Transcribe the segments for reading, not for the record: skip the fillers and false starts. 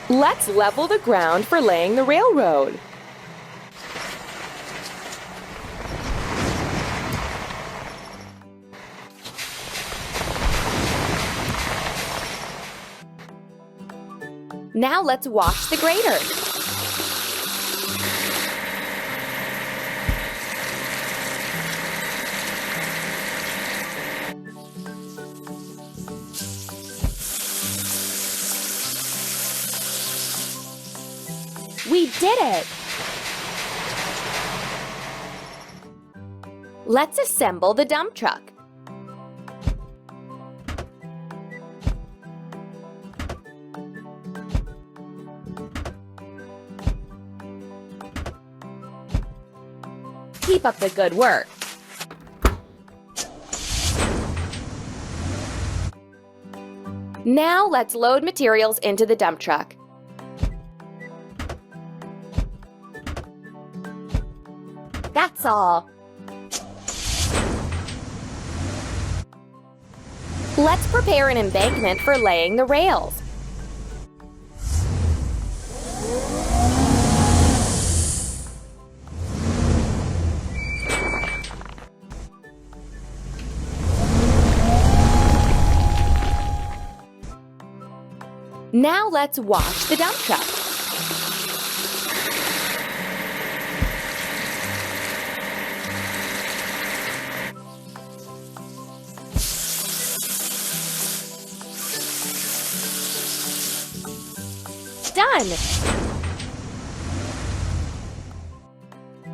Let's level the ground for laying the railroad. Now let's wash the grader. We did it! Let's assemble the dump truck. Keep up the good work. Now let's load materials into the dump truck. That's all. Let's prepare an embankment for laying the rails. Now let's wash the dump truck. Done!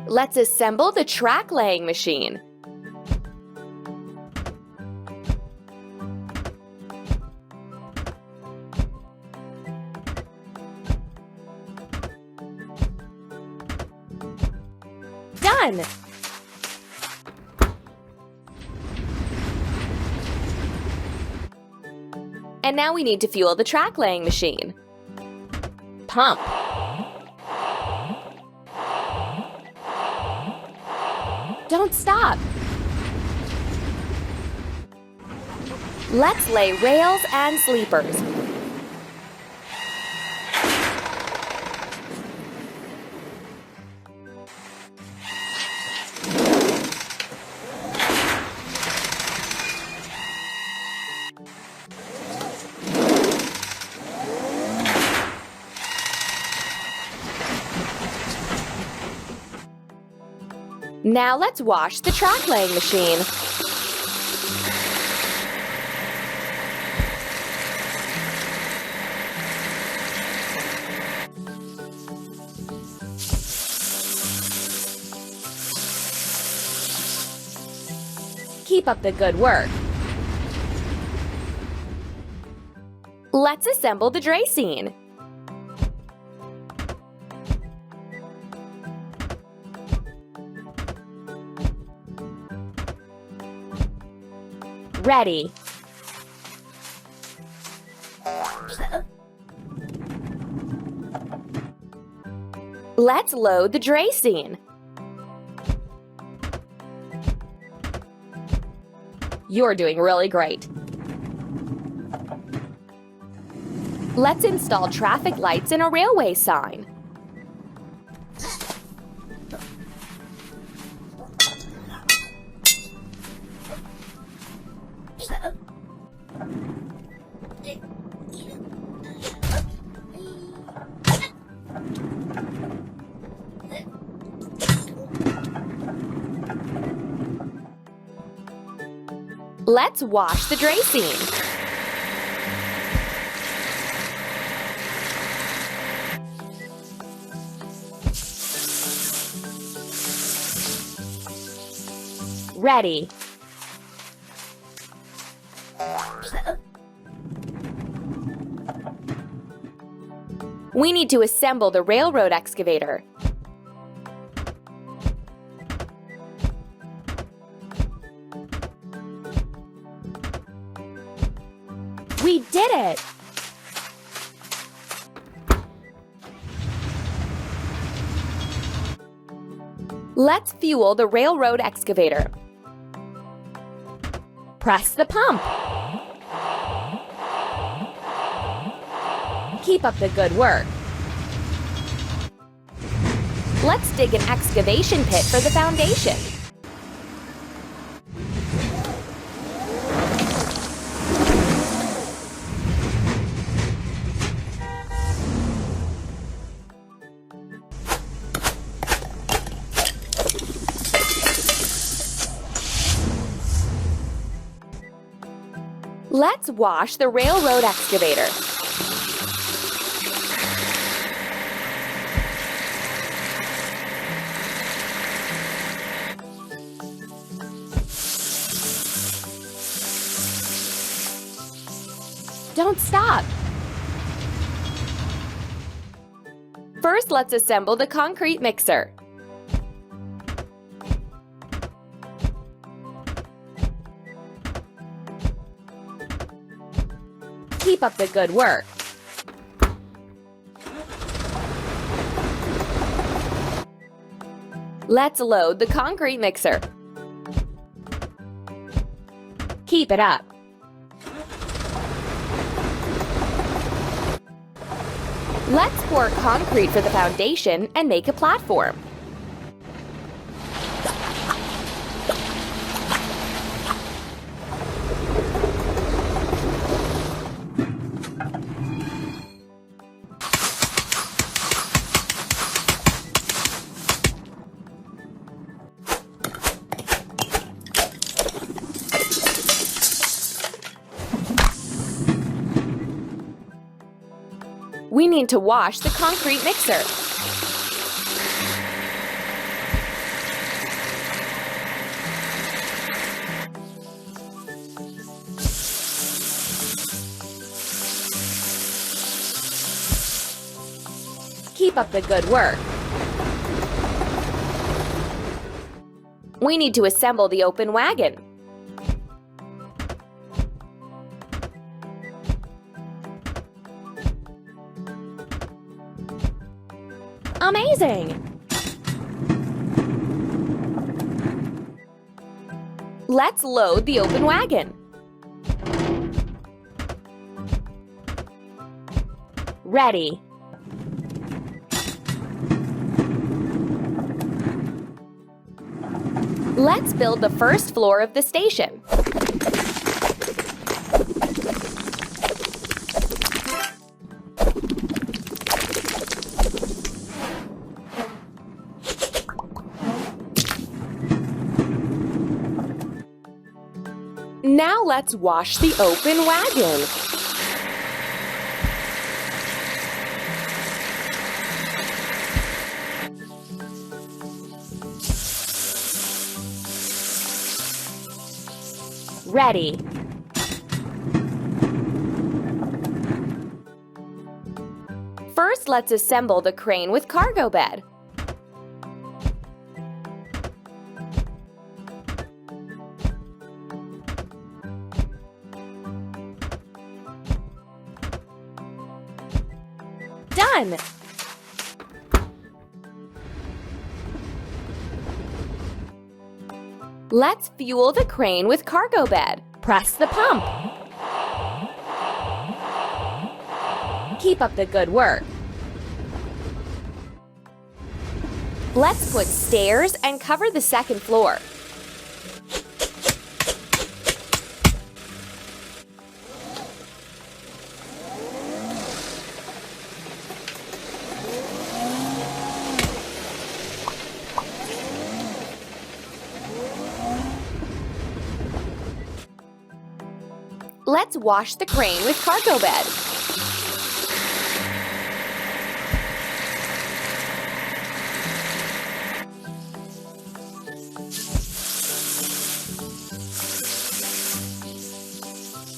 Let's assemble the track laying machine. Done! And now we need to fuel the track laying machine. Pump. Don't stop. Let's lay rails and sleepers. Now let's wash the track laying machine. Keep up the good work. Let's assemble the dray scene. Ready. Let's load the dray scene. You're doing really great. Let's install traffic lights and a railway sign. Let's wash the dray scene. Ready. We need to assemble the railroad excavator. We did it! Let's fuel the railroad excavator. Press the pump. Keep up the good work. Let's dig an excavation pit for the foundation. Let's wash the railroad excavator. Don't stop! First, let's assemble the concrete mixer. Keep up the good work. Let's load the concrete mixer. Keep it up. Let's pour concrete for the foundation and make a platform. We need to wash the concrete mixer. Keep up the good work. We need to assemble the open wagon. Amazing! Let's load the open wagon. Ready. Let's build the first floor of the station. Now let's wash the open wagon. Ready. First, let's assemble the crane with cargo bed. Done! Let's fuel the crane with cargo bed. Press the pump. Keep up the good work. Let's put stairs and cover the second floor. Let's wash the crane with cargo bed.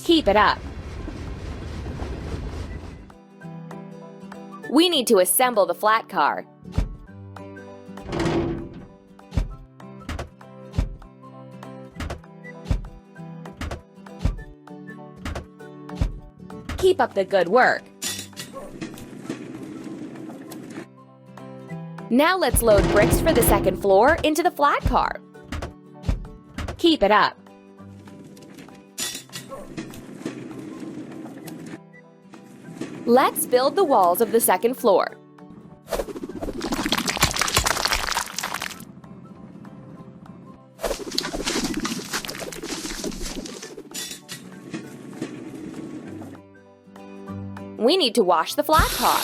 Keep it up. We need to assemble the flat car. Keep up the good work. Now let's load bricks for the second floor into the flat car. Keep it up. Let's build the walls of the second floor. We need to wash the flat car.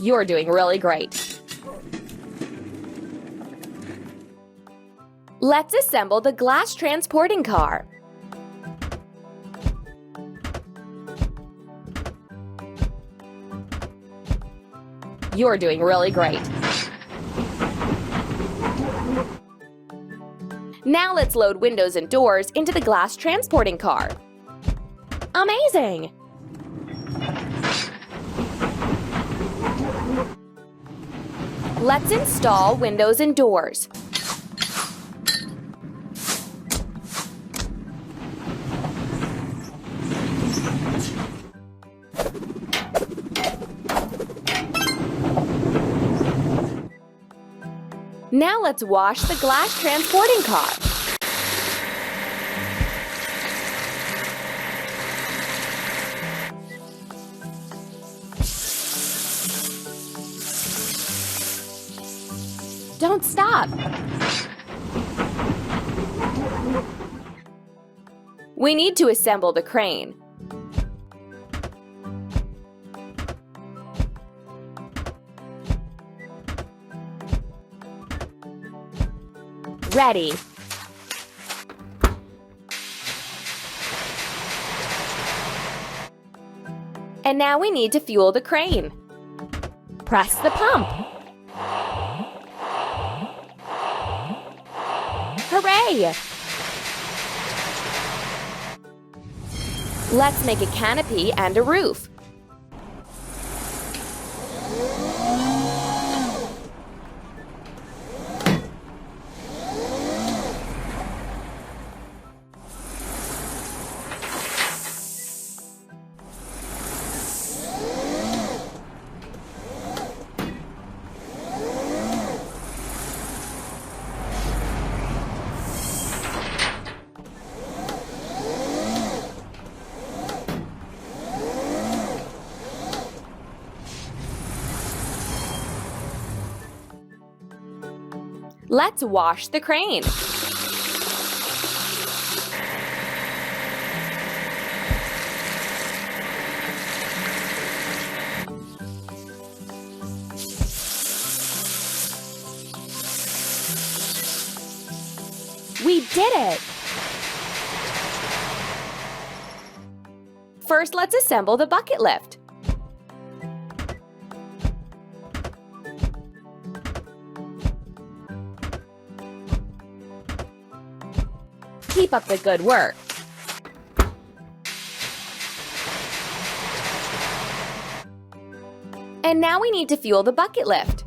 You're doing really great. Let's assemble the glass transporting car. You're doing really great. Now let's load windows and doors into the glass transporting car. Amazing! Let's install windows and doors. Now let's wash the glass transporting car. Don't stop. We need to assemble the crane. Ready. And now we need to fuel the crane. Press the pump. Hooray! Let's make a canopy and a roof. Let's wash the crane. We did it! First, let's assemble the bucket lift. Keep up the good work. And now we need to fuel the bucket lift.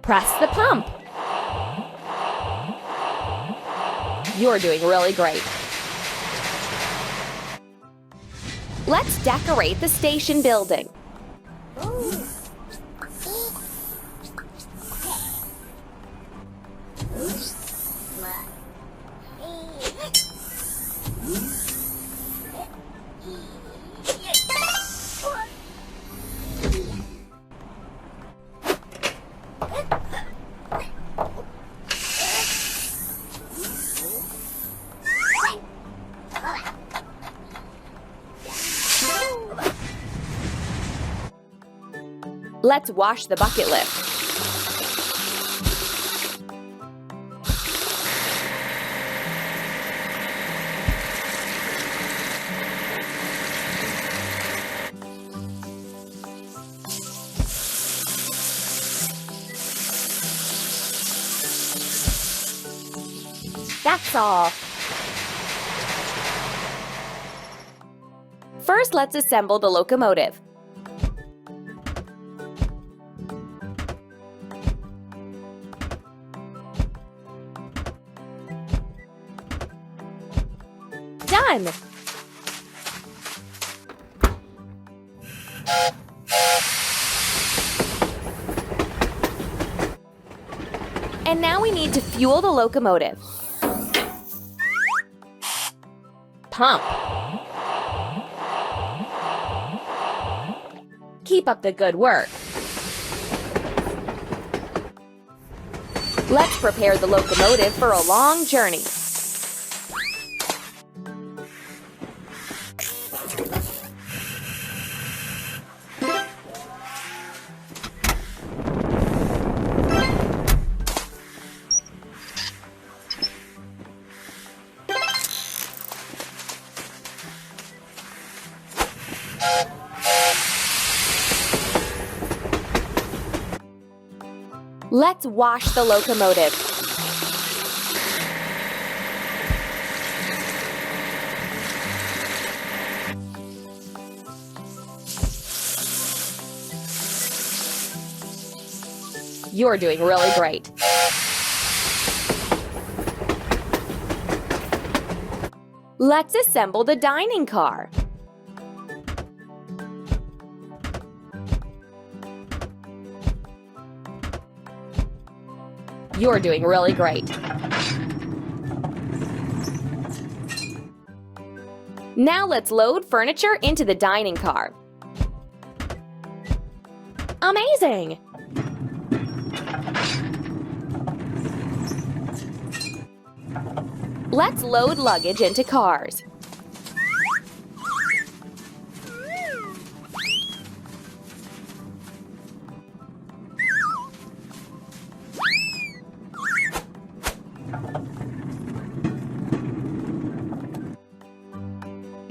Press the pump. You're doing really great. Let's decorate the station building. Let's wash the bucket lift. That's all. First, let's assemble the locomotive. Done! And now we need to fuel the locomotive. Pump. Keep up the good work. Let's prepare the locomotive for a long journey. Let's wash the locomotive. You're doing really great. Let's assemble the dining car. You're doing really great. Now let's load furniture into the dining car. Amazing! Let's load luggage into cars.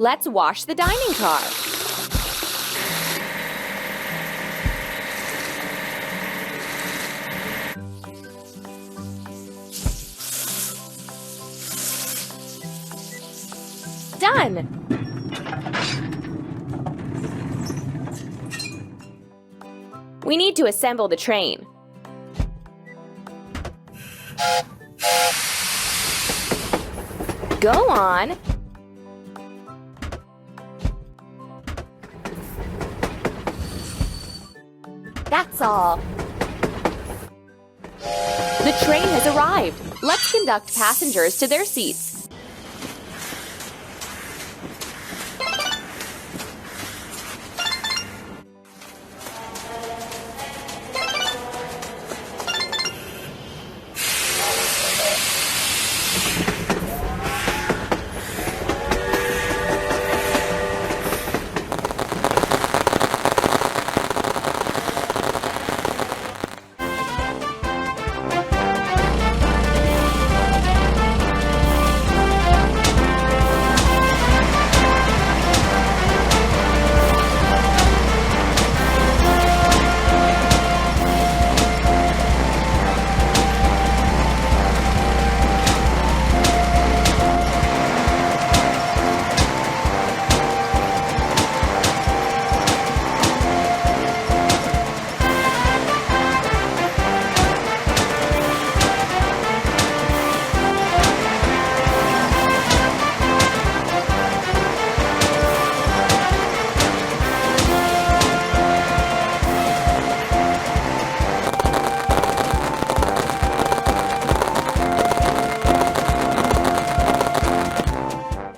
Let's wash the dining car. Done! We need to assemble the train. Go on! That's all. The train has arrived. Let's conduct passengers to their seats.